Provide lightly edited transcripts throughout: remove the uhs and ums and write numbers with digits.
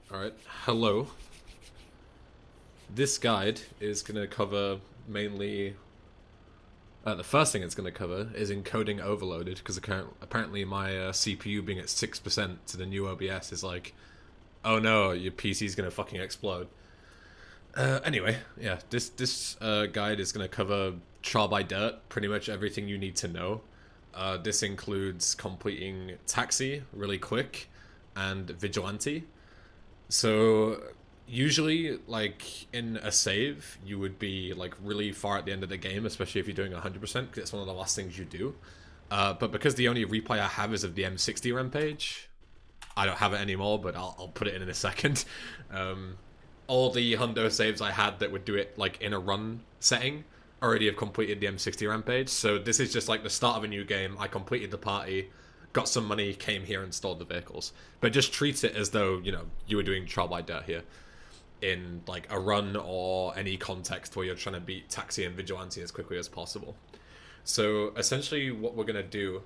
Alright, hello. This guide is going to cover mainly... the first thing it's going to cover is encoding overloaded, because apparently my CPU being at 6% to the new OBS is like, oh no, your PC's going to fucking explode. Anyway, yeah, this guide is going to cover trial by dirt, pretty much everything you need to know. This includes completing Taxi really quick and Vigilante. So usually, like, in a save, you would be like really far at the end of the game, especially if you're doing 100%, because it's one of the last things you do. But because the only replay I have is of the M60 rampage, I don't have it anymore, but I'll put it in a second. All the hundo saves I had that would do it like in a run setting already have completed the M60 rampage, so this is just like the start of a new game. I completed the party, got some money, came here, installed the vehicles. But just treat it as though, you know, you were doing trial by dirt here in like a run or any context where you're trying to beat Taxi and Vigilante as quickly as possible. So essentially what we're going to do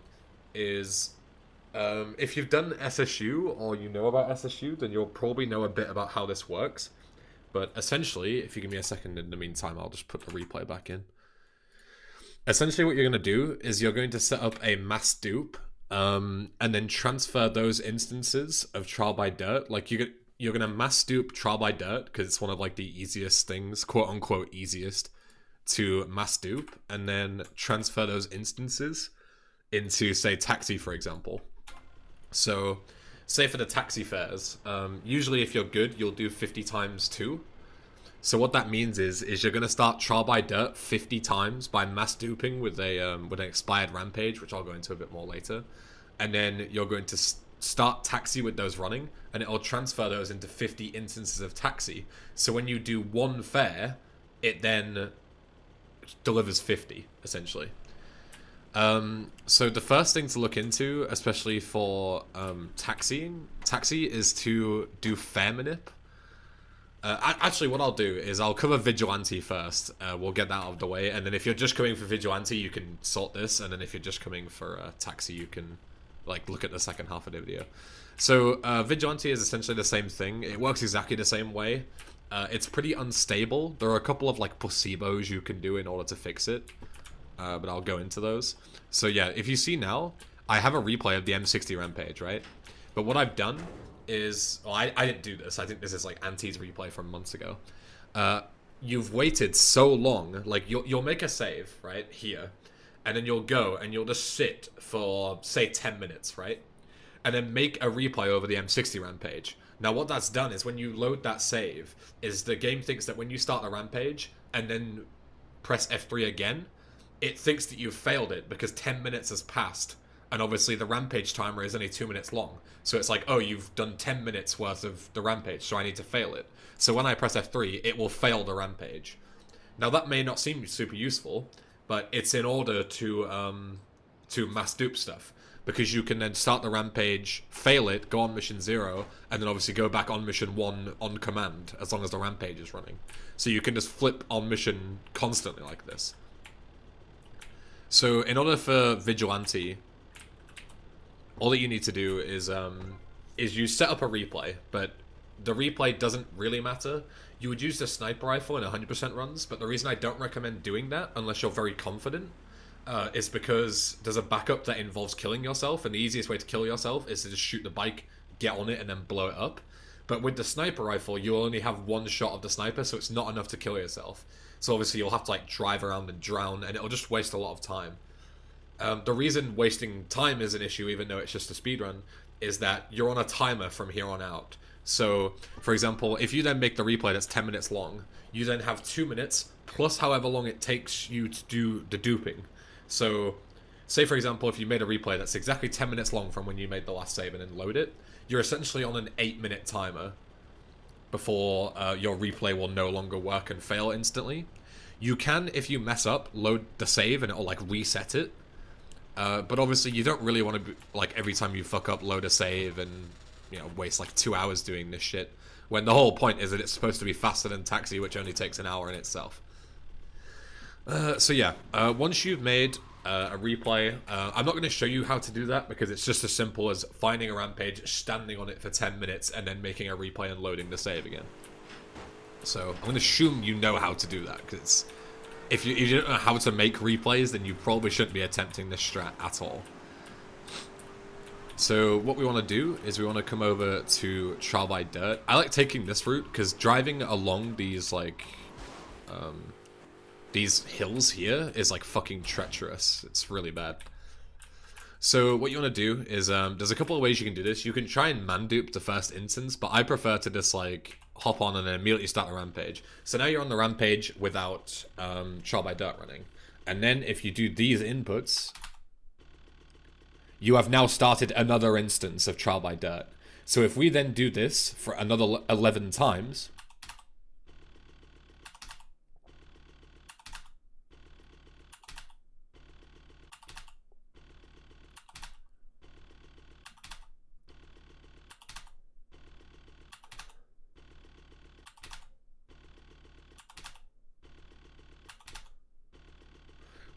is, if you've done SSU or you know about SSU, then you'll probably know a bit about how this works. But essentially, if you give me a second in the meantime, I'll just put the replay back in. Essentially what you're going to do is you're going to set up a mass dupe, and then transfer those instances of trial by dirt. Like you're going to mass dupe trial by dirt, because it's one of like the easiest things, quote unquote easiest, to mass dupe, and then transfer those instances into, say, Taxi, for example. So say for the Taxi fares, usually if you're good, you'll do 50 times 2. So what that means is you're going to start trial by dirt 50 times by mass duping with an expired rampage, which I'll go into a bit more later. And then you're going to start Taxi with those running, and it'll transfer those into 50 instances of Taxi. So when you do one fare, it then delivers 50, essentially. So the first thing to look into, especially for Taxi, is to do fare manip. Actually, what I'll do is I'll cover Vigilante first. We'll get that out of the way, and then if you're just coming for Vigilante, you can sort this, and then if you're just coming for Taxi, you can like look at the second half of the video. So Vigilante is essentially the same thing. It works exactly the same way. It's pretty unstable. There are a couple of like placebos you can do in order to fix it, but I'll go into those. So yeah, if you see now, I have a replay of the M60 rampage, right? But what I've done is, well, I didn't do this. I think this is like Anti's replay from months ago. You've waited so long, like you'll make a save right here, and then you'll go and you'll just sit for say 10 minutes, right? And then make a replay over the M60 rampage. Now what that's done is when you load that save, is the game thinks that when you start the rampage and then press F3 again, it thinks that you've failed it because 10 minutes has passed. And obviously the rampage timer is only 2 minutes long. So it's like, oh, you've done 10 minutes worth of the rampage, so I need to fail it. So when I press F3, it will fail the rampage. Now that may not seem super useful, but it's in order to mass dupe stuff. Because you can then start the rampage, fail it, go on mission 0, and then obviously go back on mission 1 on command, as long as the rampage is running. So you can just flip on mission constantly like this. So in order for Vigilante, all that you need to do is you set up a replay, but the replay doesn't really matter. You would use the sniper rifle in 100% runs, but the reason I don't recommend doing that, unless you're very confident, is because there's a backup that involves killing yourself, and the easiest way to kill yourself is to just shoot the bike, get on it, and then blow it up. But with the sniper rifle, you only have one shot of the sniper, so it's not enough to kill yourself. So obviously you'll have to like drive around and drown, and it'll just waste a lot of time. The reason wasting time is an issue, even though it's just a speedrun, is that you're on a timer from here on out. So, for example, if you then make the replay that's 10 minutes long, you then have 2 minutes, plus however long it takes you to do the duping. So, say for example, if you made a replay that's exactly 10 minutes long from when you made the last save and then load it, you're essentially on an 8-minute timer before your replay will no longer work and fail instantly. You can, if you mess up, load the save and it'll like reset it. But obviously you don't really want to be, like, every time you fuck up, load a save and, you know, waste like 2 hours doing this shit, when the whole point is that it's supposed to be faster than Taxi, which only takes an hour in itself. So yeah, once you've made a replay. I'm not going to show you how to do that because it's just as simple as finding a rampage, standing on it for 10 minutes, and then making a replay and loading the save again. So I'm going to assume you know how to do that, because if you don't know how to make replays, then you probably shouldn't be attempting this strat at all. So what we want to do is we want to come over to Trial by Dirt. I like taking this route because driving along these like these hills here is like fucking treacherous. It's really bad. So what you want to do is there's a couple of ways you can do this. You can try and man dupe the first instance, but I prefer to just like hop on and then immediately start a rampage. So now you're on the rampage without Trial by Dirt running. And then if you do these inputs, you have now started another instance of Trial by Dirt. So if we then do this for another 11 times,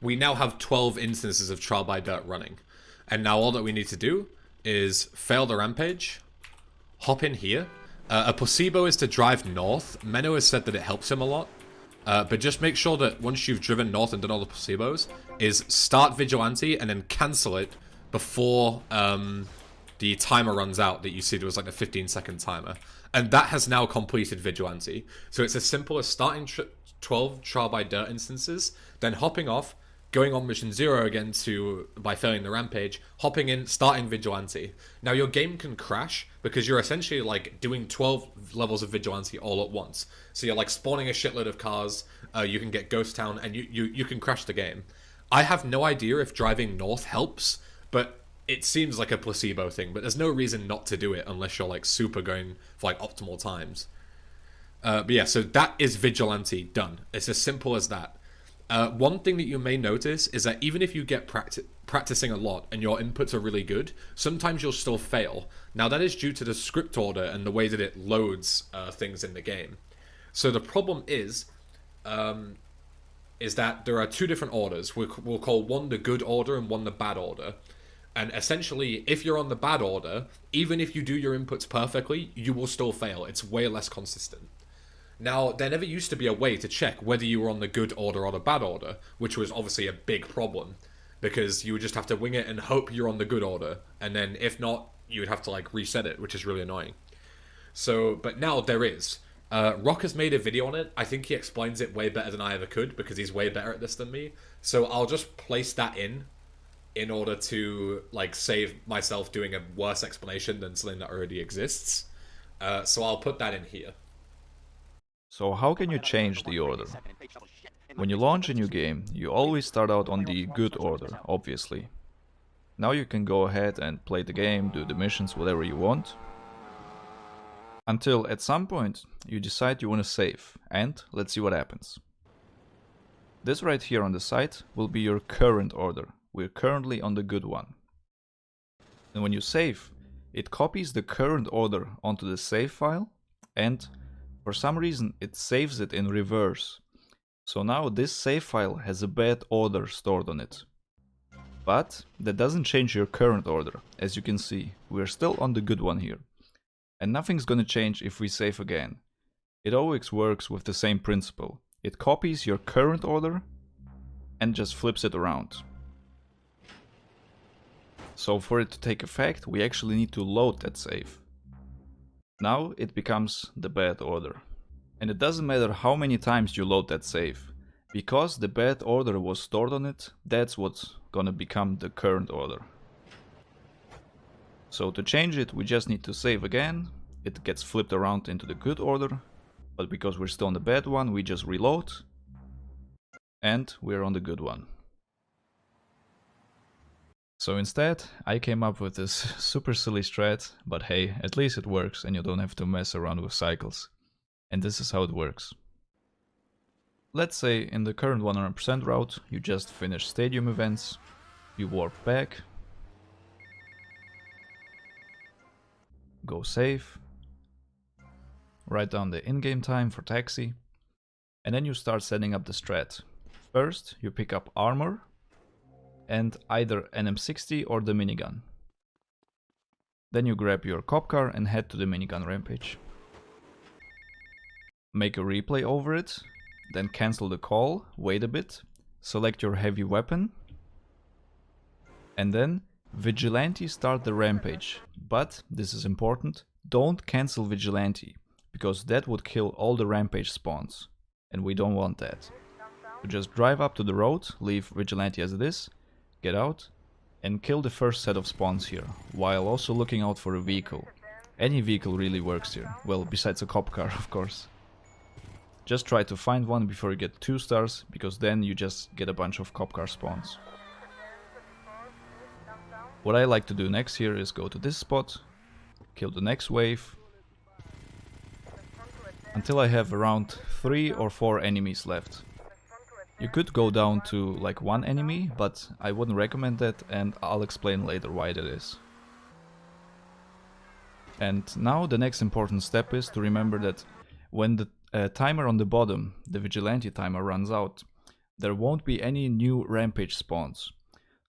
we now have 12 instances of Trial by Dirt running. And now all that we need to do is fail the rampage, hop in here. A placebo is to drive north. Menno has said that it helps him a lot. But just make sure that once you've driven north and done all the placebos, is start Vigilante and then cancel it before the timer runs out that you see there was like a 15-second timer. And that has now completed Vigilante. So it's as simple as starting 12 Trial by Dirt instances, then hopping off, going on mission 0 again by failing the rampage, hopping in, starting Vigilante. Now your game can crash because you're essentially like doing 12 levels of Vigilante all at once. So you're like spawning a shitload of cars, you can get Ghost Town, and you can crash the game. I have no idea if driving north helps, but it seems like a placebo thing, but there's no reason not to do it unless you're like super going for like optimal times. But yeah, so that is Vigilante done. It's as simple as that. One thing that you may notice is that even if you get practicing a lot and your inputs are really good, sometimes you'll still fail. Now that is due to the script order and the way that it loads things in the game. So the problem is that there are two different orders. We'll call one the good order and one the bad order. And essentially, if you're on the bad order, even if you do your inputs perfectly, you will still fail. It's way less consistent. Now, there never used to be a way to check whether you were on the good order or the bad order, which was obviously a big problem, because you would just have to wing it and hope you're on the good order, and then if not, you would have to like reset it, which is really annoying. So, but now there is. Rock has made a video on it. I think he explains it way better than I ever could, because he's way better at this than me. So I'll just place that in order to like save myself doing a worse explanation than something that already exists. So I'll put that in here. So how can you change the order? When you launch a new game, you always start out on the good order, obviously. Now you can go ahead and play the game, do the missions, whatever you want. Until at some point you decide you want to save, and let's see what happens. This right here on the side will be your current order. We're currently on the good one. And when you save, it copies the current order onto the save file, and for some reason it saves it in reverse. So now this save file has a bad order stored on it. But that doesn't change your current order. As you can see, we're still on the good one here. And nothing's gonna change if we save again. It always works with the same principle. It copies your current order and just flips it around. So for it to take effect, we actually need to load that save. Now it becomes the bad order. And it doesn't matter how many times you load that save. Because the bad order was stored on it, that's what's gonna become the current order. So to change it, we just need to save again. It gets flipped around into the good order. But because we're still on the bad one, we just reload. And we're on the good one. So instead, I came up with this super silly strat, but hey, at least it works and you don't have to mess around with cycles. And this is how it works. Let's say in the current 100% route, you just finish stadium events, you warp back, go save, write down the in-game time for Taxi, and then you start setting up the strat. First, you pick up armor, and either an M60 or the minigun. Then you grab your cop car and head to the minigun rampage. Make a replay over it, then cancel the call, wait a bit, select your heavy weapon, and then Vigilante start the rampage. But, this is important, don't cancel Vigilante, because that would kill all the rampage spawns, and we don't want that. So just drive up to the road, leave Vigilante as it is, get out, and kill the first set of spawns here, while also looking out for a vehicle. Any vehicle really works here, well, besides a cop car, of course. Just try to find one before you get 2 stars, because then you just get a bunch of cop car spawns. What I like to do next here is go to this spot, kill the next wave, until I have around 3 or 4 enemies left. You could go down to like 1 enemy, but I wouldn't recommend that, and I'll explain later why that is. And now the next important step is to remember that when the timer on the bottom, the Vigilante timer, runs out, there won't be any new rampage spawns.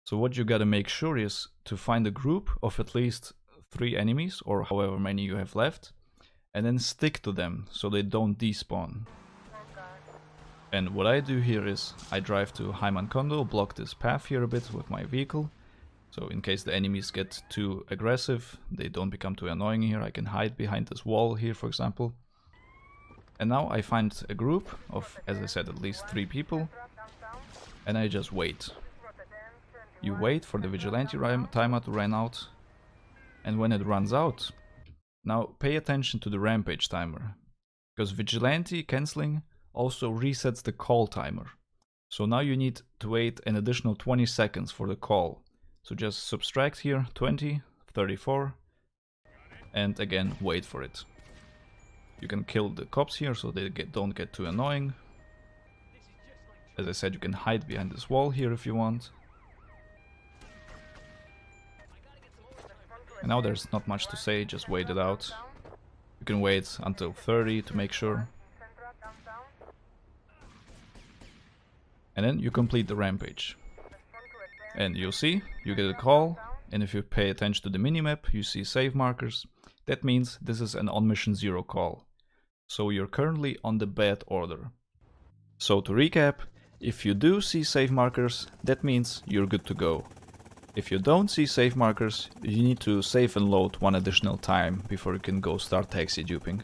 So what you gotta make sure is to find a group of at least 3 enemies, or however many you have left, and then stick to them so they don't despawn. And what I do here is I drive to Hyman Kondo, block this path here a bit with my vehicle, so in case the enemies get too aggressive, they don't become too annoying here, I can hide behind this wall here, for example. And now I find a group of, as I said, at least 3 people, and I just wait. You wait for the Vigilante timer to run out, and when it runs out, now pay attention to the rampage timer, because Vigilante cancelling also resets the call timer. So now you need to wait an additional 20 seconds for the call. So just subtract here 20, 34, and again wait for it. You can kill the cops here so they don't get too annoying. As I said, you can hide behind this wall here if you want. And now there's not much to say, just wait it out. You can wait until 30 to make sure. And then you complete the rampage. And you'll see, you get a call, and if you pay attention to the minimap, you see save markers. That means this is an on mission 0 call. So you're currently on the bad order. So to recap, if you do see save markers, that means you're good to go. If you don't see save markers, you need to save and load 1 additional time before you can go start taxi duping.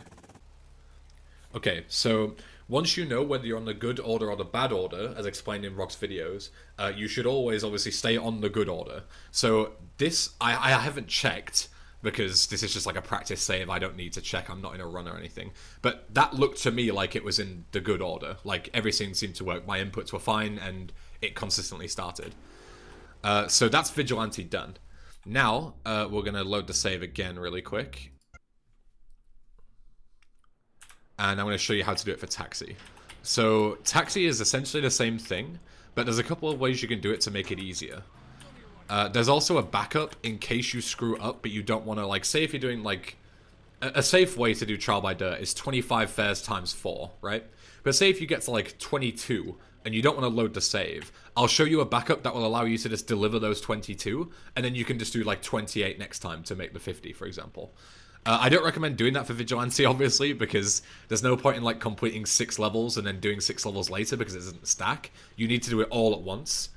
Okay, so once you know whether you're on the good order or the bad order, as explained in Rock's videos, you should always obviously stay on the good order. So this, I haven't checked, because this is just like a practice save, I don't need to check, I'm not in a run or anything. But that looked to me like it was in the good order, like everything seemed to work, my inputs were fine, and it consistently started. So that's Vigilante done. Now, we're going to load the save again really quick. And I'm going to show you how to do it for Taxi. So, Taxi is essentially the same thing, but there's a couple of ways you can do it to make it easier. There's also a backup in case you screw up, but you don't want to, like, say if you're doing, like, a safe way to do trial by dirt is 25 fares times 4, right? But say if you get to, like, 22, and you don't want to load the save, I'll show you a backup that will allow you to just deliver those 22, and then you can just do, like, 28 next time to make the 50, for example. I don't recommend doing that for Vigilante, obviously, because there's no point in, like, completing 6 levels and then doing 6 levels later because it doesn't stack. You need to do it all at once.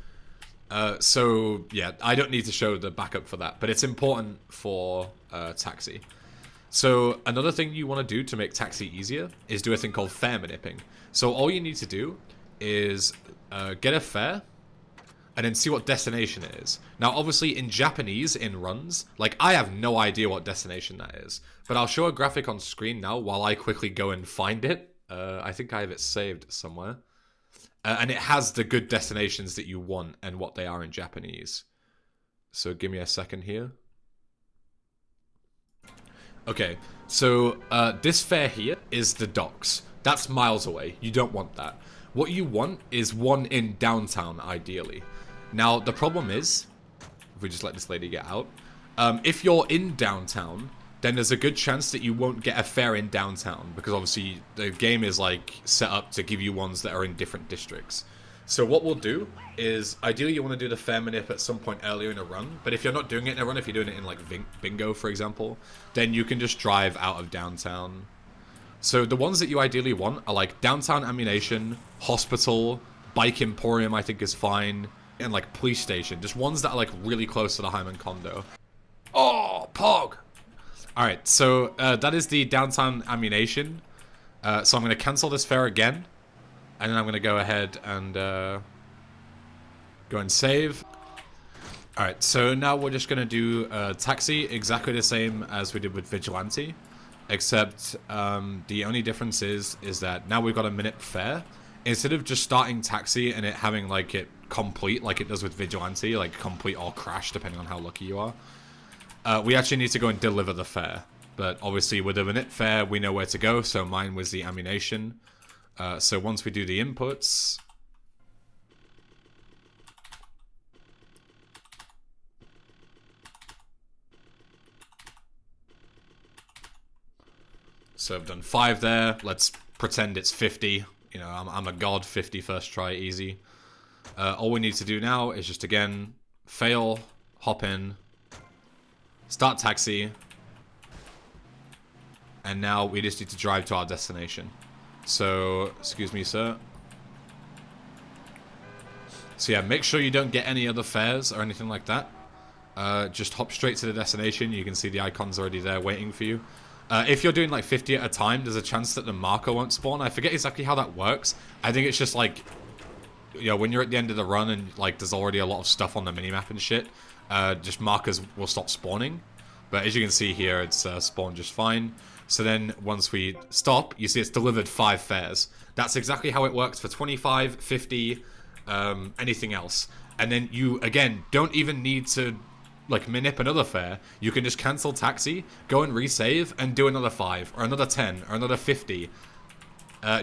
So, yeah, I don't need to show the backup for that, but it's important for Taxi. So, another thing you want to do to make Taxi easier is do a thing called fare manipping. So, all you need to do is get a fare, and then see what destination it is. Now, obviously, in Japanese, in runs, like, I have no idea what destination that is. But I'll show a graphic on screen now while I quickly go and find it. I think I have it saved somewhere. And it has the good destinations that you want and what they are in Japanese. So give me a second here. Okay, so this fare here is the docks. That's miles away. You don't want that. What you want is one in downtown, ideally. Now, the problem is, if we just let this lady get out, if you're in downtown, then there's a good chance that you won't get a fare in downtown, because obviously the game is like set up to give you ones that are in different districts. So what we'll do is, ideally you want to do the fare manip at some point earlier in a run, but if you're not doing it in a run, if you're doing it in like bingo, for example, then you can just drive out of downtown. So the ones that you ideally want are like downtown ammunition, hospital, bike emporium I think is fine, and like police station. Just ones that are like really close to the Hyman condo. Oh, Pog! Alright, so that is the downtown ammunition. So I'm going to cancel this fare again. And then I'm going to go ahead and go and save. Alright, so now we're just going to do Taxi exactly the same as we did with Vigilante. Except the only difference is that now we've got a minute fare. Instead of just starting Taxi and it having like it complete like it does with Vigilante, like complete or crash depending on how lucky you are, we actually need to go and deliver the fare. But obviously with a minute fare we know where to go, so mine was the ammunition. So once we do the inputs, so I've done 5 there. Let's pretend it's 50. You know, I'm a god. 50 first try, easy. All we need to do now is just again fail, hop in, start Taxi, and now we just need to drive to our destination. So, excuse me, sir. So yeah, make sure you don't get any other fares or anything like that. Just hop straight to the destination. You can see the icon's already there waiting for you. If you're doing like 50 at a time, there's a chance that the marker won't spawn. I forget exactly how that works. I think it's just like, you know, when you're at the end of the run and like there's already a lot of stuff on the minimap and shit, just markers will stop spawning. But as you can see here, it's spawned just fine. So then once we stop, you see it's delivered 5 fares. That's exactly how it works for 25, 50, anything else. And then you, again, don't even need to like minip another fare. You can just cancel Taxi, go and resave, and do another 5, or another 10, or another 50.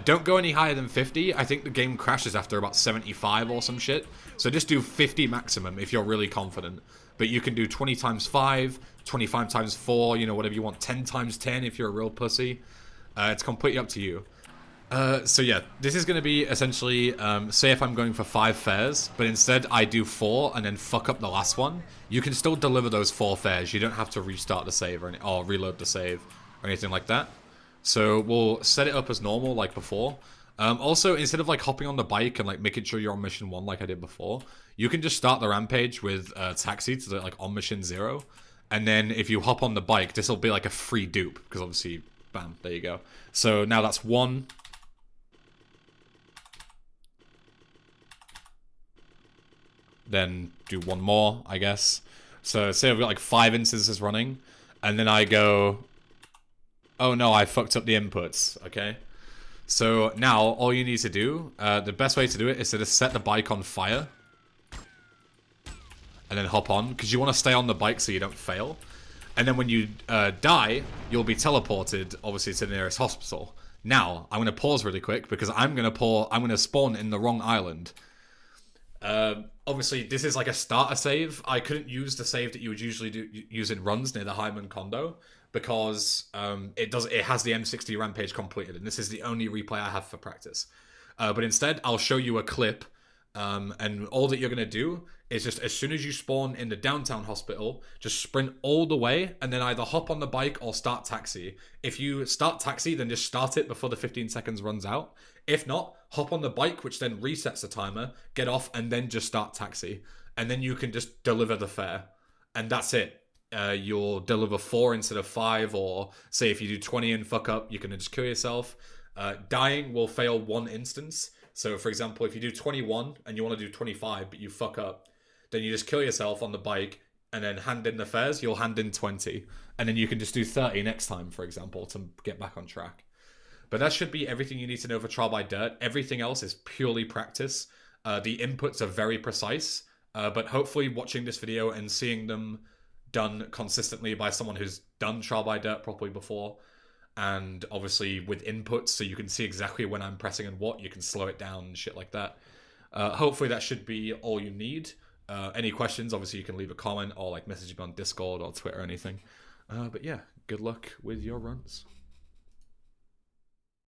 Don't go any higher than 50. I think the game crashes after about 75 or some shit. So just do 50 maximum if you're really confident. But you can do 20 times 5, 25 times 4, you know, whatever you want. 10 times 10 if you're a real pussy. It's completely up to you. So yeah, this is going to be essentially, say if I'm going for 5 fares, but instead I do 4 and then fuck up the last one, you can still deliver those 4 fares. You don't have to restart the save or reload the save or anything like that. So we'll set it up as normal like before. Also, instead of like hopping on the bike and like making sure you're on mission 1 like I did before, you can just start the rampage with Taxi to like on mission 0. And then if you hop on the bike, this will be like a free dupe because obviously, bam, there you go. So now that's 1. Then do 1 more, I guess. So say I've got like 5 instances running, and then I go, oh no, I fucked up the inputs, okay? So now all you need to do, the best way to do it is to just set the bike on fire. And then hop on, because you want to stay on the bike so you don't fail. And then when you die, you'll be teleported, obviously, to the nearest hospital. Now, I'm going to pause really quick, because I'm going to spawn in the wrong island. Obviously, this is like a starter save. I couldn't use the save that you would usually use in runs near the Hyman condo, because it has the M60 rampage completed, and this is the only replay I have for practice. But instead, I'll show you a clip, and all that you're going to do is just as soon as you spawn in the downtown hospital, just sprint all the way and then either hop on the bike or start Taxi. If you start Taxi, then just start it before the 15 seconds runs out. If not, hop on the bike, which then resets the timer, get off, and then just start Taxi. And then you can just deliver the fare. And that's it. You'll deliver 4 instead of 5, or say if you do 20 and fuck up, you can just kill yourself. Dying will fail 1 instance. So for example, if you do 21 and you want to do 25, but you fuck up, then you just kill yourself on the bike and then hand in the fares. You'll hand in 20. And then you can just do 30 next time, for example, to get back on track. But that should be everything you need to know for Trial by Dirt. Everything else is purely practice. The inputs are very precise. But hopefully watching this video and seeing them done consistently by someone who's done Trial by Dirt properly before, and obviously with inputs so you can see exactly when I'm pressing and what, you can slow it down and shit like that. Hopefully that should be all you need. Any questions, obviously you can leave a comment or like message me on Discord or Twitter or anything. But yeah, good luck with your runs.